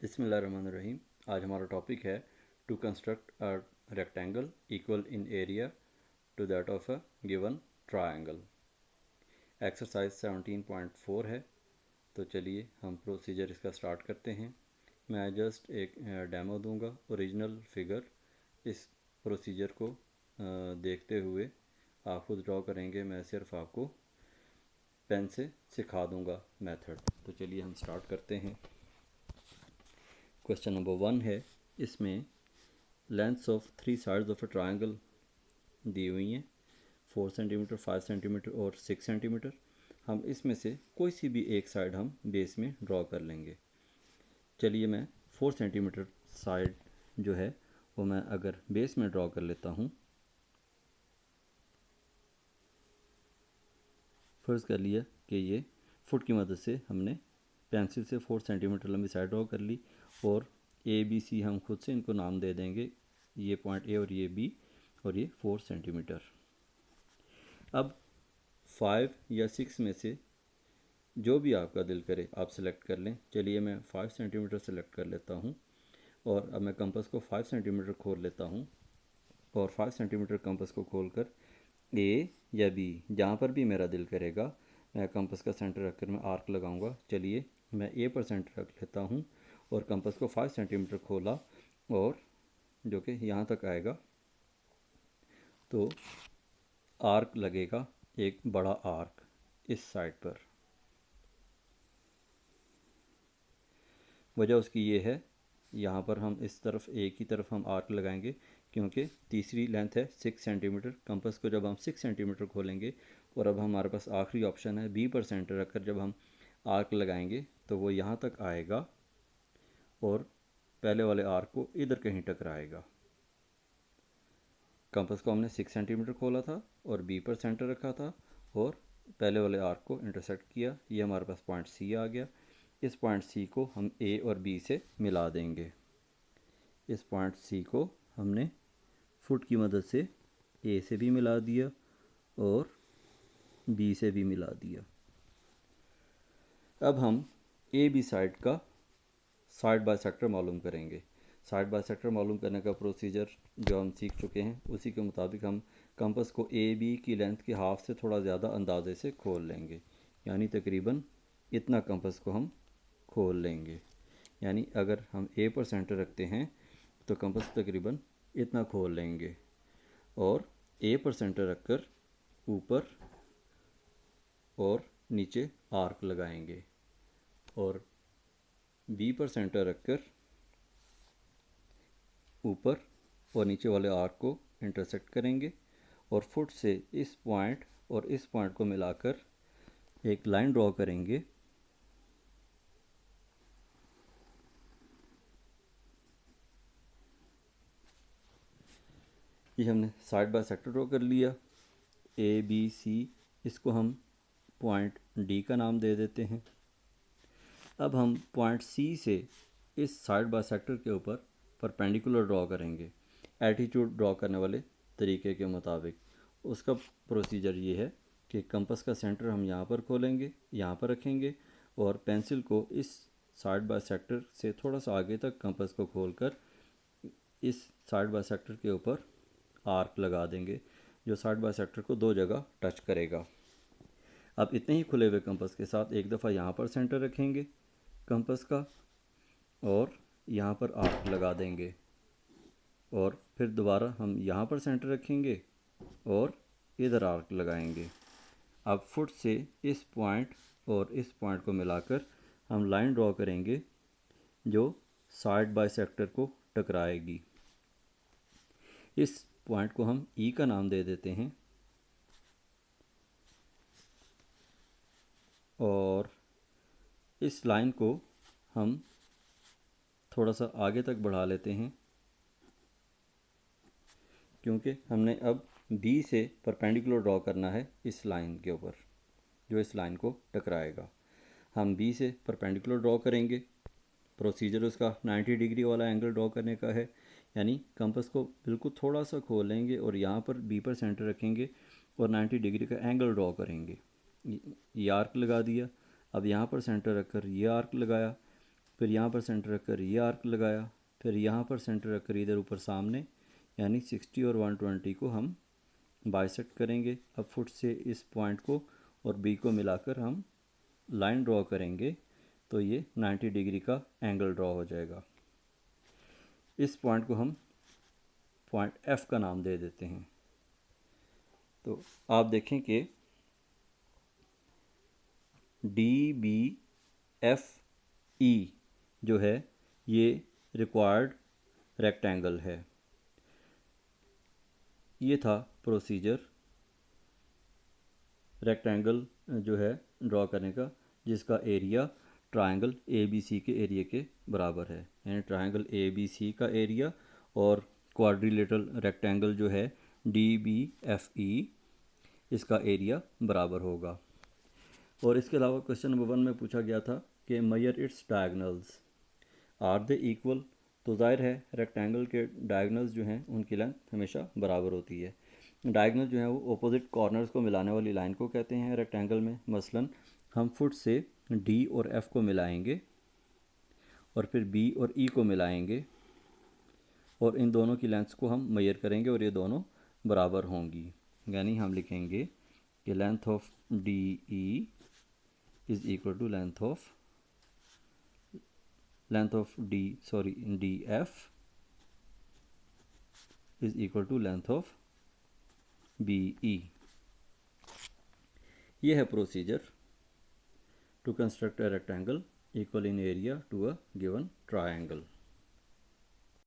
बिस्मिल्लाहिर्रहमानिर्रहीम। आज हमारा टॉपिक है to construct a rectangle equal in area to that of a given triangle. Exercise 17.4 है। तो चलिए हम प्रोसीजर इसका स्टार्ट करते हैं। मैं जस्ट एक डेमो दूंगा। ओरिजिनल फिगर इस प्रोसीजर को देखते हुए आप खुद ड्रॉ करेंगे। मैं सिर्फ आपको पेन से सिखा दूंगा मेथड। तो चलिए हम स्टार्ट करते हैं। क्वेश्चन नंबर 1 है, इसमें lengths of 3 sides of a triangle दी हुई हैं, 4 सेंटीमीटर, 5 सेंटीमीटर और 6 सेंटीमीटर। हम इसमें से कोई सी भी एक साइड हम बेस में ड्रॉ कर लेंगे। चलिए मैं 4 सेंटीमीटर साइड जो है वो मैं अगर बेस में ड्रॉ कर लेता हूँ। फ़र्ज़ कर लिया कि ये फुट की मदद से हमने पेंसिल से 4 सेंटीमीटर लंबी साइड ड्रॉ कर ली और ए बी सी हम खुद से इनको नाम दे देंगे। ये पॉइंट ए और ये बी और ये 4 सेंटीमीटर। अब 5 या 6 में से जो भी आपका दिल करे आप सेलेक्ट कर लें। चलिए मैं 5 सेंटीमीटर सेलेक्ट कर लेता हूँ और अब मैं कंपास को 5 सेंटीमीटर खोल लेता हूँ और 5 सेंटीमीटर कंपास को खोलकर ए या बी जहाँ पर भी मेरा दिल करेगा मैं कंपास का सेंटर रखकर मैं आर्क लगाऊंगा। चलिए मैं ए पर सेंटर रख लेता हूँ और कंपास को 5 सेंटीमीटर खोला और जो कि यहाँ तक आएगा तो आर्क लगेगा, एक बड़ा आर्क इस साइड पर। वजह उसकी ये है, यहाँ पर हम इस तरफ एक ही तरफ हम आर्क लगाएंगे क्योंकि तीसरी लेंथ है 6 सेंटीमीटर। कंपास को जब हम 6 सेंटीमीटर खोलेंगे और अब हमारे पास आखिरी ऑप्शन है बी पर सेंटर रखकर जब हम आर्क लगाएंगे तो वो यहाँ तक आएगा और पहले वाले आर्क को इधर कहीं टकराएगा। कंपास को हमने 6 सेंटीमीटर खोला था और बी पर सेंटर रखा था और पहले वाले आर्क को इंटरसेक्ट किया। ये हमारे पास पॉइंट सी आ गया। इस पॉइंट सी को हम ए और बी से मिला देंगे। इस पॉइंट सी को हमने फुट की मदद से ए से भी मिला दिया और बी से भी मिला दिया। अब हम ए बी साइड का साइड बाय सेक्टर मालूम करेंगे। साइड बाय सेक्टर मालूम करने का प्रोसीजर जो हम सीख चुके हैं उसी के मुताबिक हम कंपास को ए बी की लेंथ के हाफ से थोड़ा ज़्यादा अंदाजे से खोल लेंगे, यानी तकरीबन इतना कंपास को हम खोल लेंगे। यानी अगर हम ए पर सेंटर रखते हैं तो कंपास तकरीबन इतना खोल लेंगे और ए पर सेंटर रखकर ऊपर और नीचे आर्क लगाएंगे और बी पर सेंटर रखकर ऊपर और नीचे वाले आर्क को इंटरसेक्ट करेंगे और फुट से इस पॉइंट और इस पॉइंट को मिलाकर एक लाइन ड्रॉ करेंगे। ये हमने साइड बाय सेक्टर ड्रॉ कर लिया। ए बी सी, इसको हम पॉइंट डी का नाम दे देते हैं। अब हम पॉइंट सी से इस साइड बाय सेक्टर के ऊपर परपेंडिकुलर ड्रॉ करेंगे एटीट्यूड ड्रॉ करने वाले तरीके के मुताबिक। उसका प्रोसीजर ये है कि कंपास का सेंटर हम यहाँ पर खोलेंगे, यहाँ पर रखेंगे और पेंसिल को इस साइड बाय सेक्टर से थोड़ा सा आगे तक कंपास को खोलकर इस साइड बाय सेक्टर के ऊपर आर्क लगा देंगे जो साइड बाय सेक्टर को दो जगह टच करेगा। अब इतने ही खुले हुए कंपास के साथ एक दफ़ा यहाँ पर सेंटर रखेंगे कंपास का और यहाँ पर आर्क लगा देंगे और फिर दोबारा हम यहाँ पर सेंटर रखेंगे और इधर आर्क लगाएंगे। अब फुट से इस पॉइंट और इस पॉइंट को मिलाकर हम लाइन ड्रॉ करेंगे जो साइड बाय सेक्टर को टकराएगी। इस पॉइंट को हम ई का नाम दे देते हैं और इस लाइन को हम थोड़ा सा आगे तक बढ़ा लेते हैं क्योंकि हमने अब बी से परपेंडिकुलर ड्रॉ करना है इस लाइन के ऊपर जो इस लाइन को टकराएगा। हम बी से परपेंडिकुलर ड्रॉ करेंगे। प्रोसीजर उसका 90 डिग्री वाला एंगल ड्रॉ करने का है, यानी कंपास को बिल्कुल थोड़ा सा खोलेंगे और यहाँ पर बी पर सेंटर रखेंगे और 90 डिग्री का एंगल ड्रॉ करेंगे। ये आर्क लगा दिया। अब यहाँ पर सेंटर रखकर ये आर्क लगाया, फिर यहाँ पर सेंटर रखकर ये आर्क लगाया, फिर यहाँ पर सेंटर रखकर इधर ऊपर सामने, यानी 60 और 120 को हम बाइसेक्ट करेंगे। अब फुट से इस पॉइंट को और बी को मिलाकर हम लाइन ड्रॉ करेंगे, तो ये 90 डिग्री का एंगल ड्रॉ हो जाएगा। इस पॉइंट को हम पॉइंट एफ का नाम दे देते हैं। तो आप देखें कि डी बी एफ ई जो है ये रिक्वायर्ड रेक्टेंगल है। ये था प्रोसीजर रेक्टेंगल जो है ड्रॉ करने का, जिसका area triangle A B C के एरिया के बराबर है, यानी ट्रायंगल ए बी सी का एरिया और क्वाड्रिलेटरल रेक्टेंगल जो है डी बी एफ ई, इसका एरिया बराबर होगा। और इसके अलावा क्वेश्चन नंबर 1 में पूछा गया था कि measure its diagonals, are they equal. तो जाहिर है रेक्टेंगल के डायगनल्स जो हैं उनकी लेंथ हमेशा बराबर होती है। डायगनल जो है वो अपोजिट कॉर्नर्स को मिलाने वाली लाइन को कहते हैं रेक्टेंगल में। मसलन हम फुट से डी और एफ को मिलाएंगे और फिर बी और ई को मिलाएंगे और इन दोनों की लेंथ्स को हम मेजर करेंगे और ये दोनों बराबर होंगी, यानी हम लिखेंगे कि length of D E is equal to length of D F is equal to length of B E. ये है procedure to construct a rectangle equal in area to a given triangle.